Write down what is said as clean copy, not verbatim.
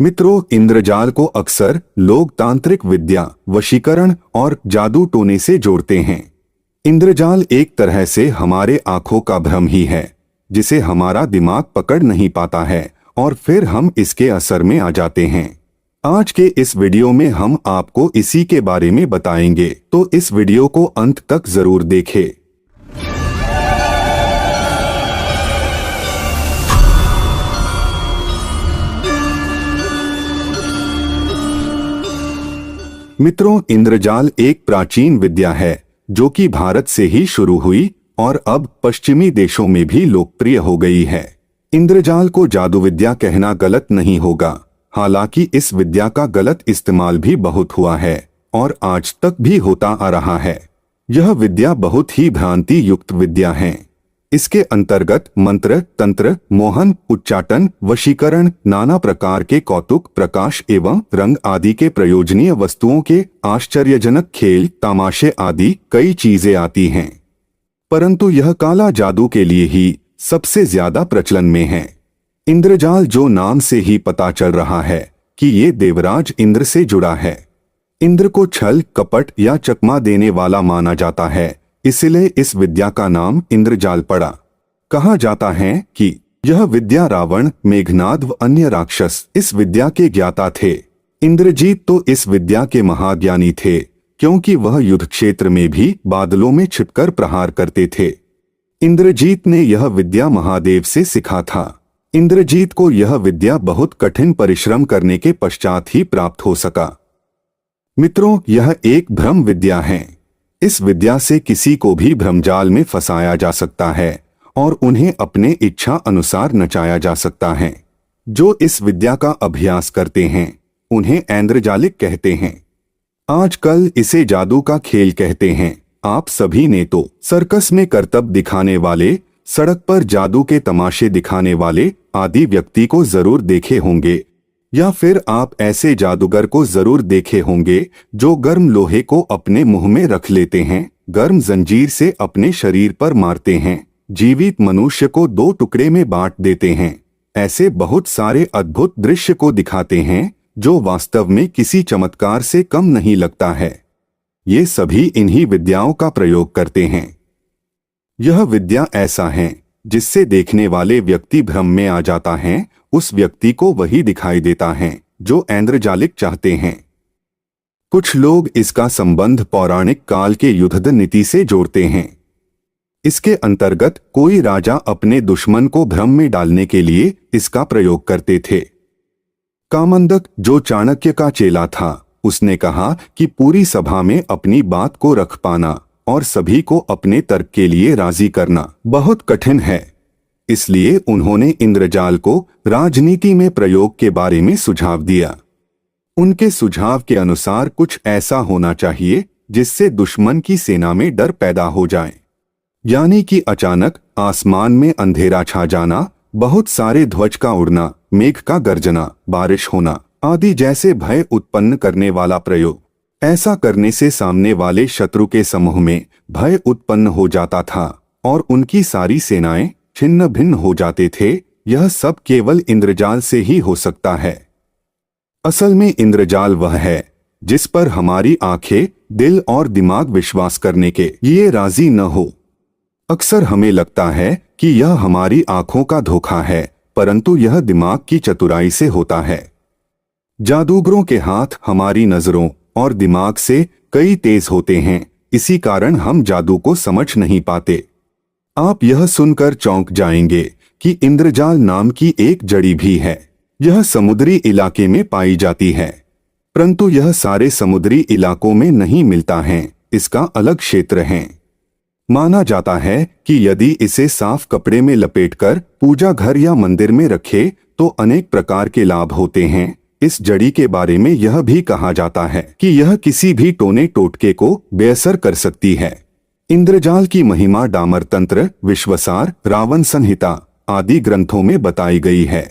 मित्रों, इंद्रजाल को अक्सर लोग तांत्रिक विद्या, वशीकरण और जादू टोने से जोड़ते हैं। इंद्रजाल एक तरह से हमारे आंखों का भ्रम ही है, जिसे हमारा दिमाग पकड़ नहीं पाता है और फिर हम इसके असर में आ जाते हैं। आज के इस वीडियो में हम आपको इसी के बारे में बताएंगे, तो इस वीडियो को अंत तक जरूर देखें। मित्रों, इंद्रजाल एक प्राचीन विद्या है जो कि भारत से ही शुरू हुई और अब पश्चिमी देशों में भी लोकप्रिय हो गई है। इंद्रजाल को जादू विद्या कहना गलत नहीं होगा, हालांकि इस विद्या का गलत इस्तेमाल भी बहुत हुआ है और आज तक भी होता आ रहा है। यह विद्या बहुत ही भ्रांति युक्त विद्या है। इसके अंतर्गत मंत्र, तंत्र, मोहन, उच्चाटन, वशीकरण, नाना प्रकार के कौतुक, प्रकाश एवं रंग आदि के प्रयोजनीय वस्तुओं के आश्चर्यजनक खेल, तमाशे आदि कई चीजें आती हैं। परंतु यह काला जादू के लिए ही सबसे ज्यादा प्रचलन में है। इंद्रजाल जो नाम से ही पता चल रहा है कि ये देवराज इंद्र से जुड़ा है। इंद्र को छल, कपट या चकमा देने वाला माना जाता है, इसलिए इस विद्या का नाम इंद्रजाल पड़ा। कहा जाता है कि यह विद्या रावण, मेघनाद व अन्य राक्षस इस विद्या के ज्ञाता थे। इंद्रजीत तो इस विद्या के महाज्ञानी थे, क्योंकि वह युद्ध क्षेत्र में भी बादलों में छिपकर प्रहार करते थे। इंद्रजीत ने यह विद्या महादेव से सीखा था। इंद्रजीत को यह विद्या बहुत कठिन परिश्रम करने के पश्चात ही प्राप्त हो सका। मित्रों, यह एक भ्रम विद्या है। इस विद्या से किसी को भी भ्रमजाल में फंसाया जा सकता है और उन्हें अपने इच्छा अनुसार नचाया जा सकता है। जो इस विद्या का अभ्यास करते हैं उन्हें ऐन्द्रजालिक कहते हैं। आजकल इसे जादू का खेल कहते हैं। आप सभी ने तो सर्कस में करतब दिखाने वाले, सड़क पर जादू के तमाशे दिखाने वाले आदि व्यक्ति को जरूर देखे होंगे, या फिर आप ऐसे जादूगर को जरूर देखे होंगे जो गर्म लोहे को अपने मुंह में रख लेते हैं, गर्म जंजीर से अपने शरीर पर मारते हैं, जीवित मनुष्य को दो टुकड़े में बांट देते हैं। ऐसे बहुत सारे अद्भुत दृश्य को दिखाते हैं जो वास्तव में किसी चमत्कार से कम नहीं लगता है। ये सभी इन्हीं विद्याओं का प्रयोग करते हैं। यह विद्या ऐसा है जिससे देखने वाले व्यक्ति भ्रम में आ जाता है। उस व्यक्ति को वही दिखाई देता है जो ऐन्द्रजालिक चाहते हैं। कुछ लोग इसका संबंध पौराणिक काल के युद्ध नीति से जोड़ते हैं। इसके अंतर्गत कोई राजा अपने दुश्मन को भ्रम में डालने के लिए इसका प्रयोग करते थे। कामंदक, जो चाणक्य का चेला था, उसने कहा कि पूरी सभा में अपनी बात को रख पाना और सभी को अपने तर्क के लिए राजी करना बहुत कठिन है। इसलिए उन्होंने इंद्रजाल को राजनीति में प्रयोग के बारे में सुझाव दिया। उनके सुझाव के अनुसार कुछ ऐसा होना चाहिए जिससे दुश्मन की सेना में डर पैदा हो जाए, यानी कि अचानक आसमान में अंधेरा छा जाना, बहुत सारे ध्वज का उड़ना, मेघ का गर्जना, बारिश होना आदि जैसे भय उत्पन्न करने वाला प्रयोग। ऐसा करने से सामने वाले शत्रु के समूह में भय उत्पन्न हो जाता था और उनकी सारी सेनाएं छिन्न भिन्न हो जाते थे। यह सब केवल इंद्रजाल से ही हो सकता है। असल में इंद्रजाल वह है जिस पर हमारी आंखें, दिल और दिमाग विश्वास करने के लिए राजी न हो। अक्सर हमें लगता है कि यह हमारी आंखों का धोखा है, परंतु यह दिमाग की चतुराई से होता है। जादूगरों के हाथ हमारी नजरों और दिमाग से कई तेज होते हैं, इसी कारण हम जादू को समझ नहीं पाते। आप यह सुनकर चौंक जाएंगे कि इंद्रजाल नाम की एक जड़ी भी है। यह समुद्री इलाके में पाई जाती है, परंतु यह सारे समुद्री इलाकों में नहीं मिलता है। इसका अलग क्षेत्र है। माना जाता है कि यदि इसे साफ कपड़े में लपेटकर पूजा घर या मंदिर में रखे तो अनेक प्रकार के लाभ होते हैं। इस जड़ी के बारे में यह भी कहा जाता है कि यह किसी भी टोने टोटके को बेअसर कर सकती है। इंद्रजाल की महिमा डामर तंत्र, विश्वसार, रावण संहिता आदि ग्रंथों में बताई गई है।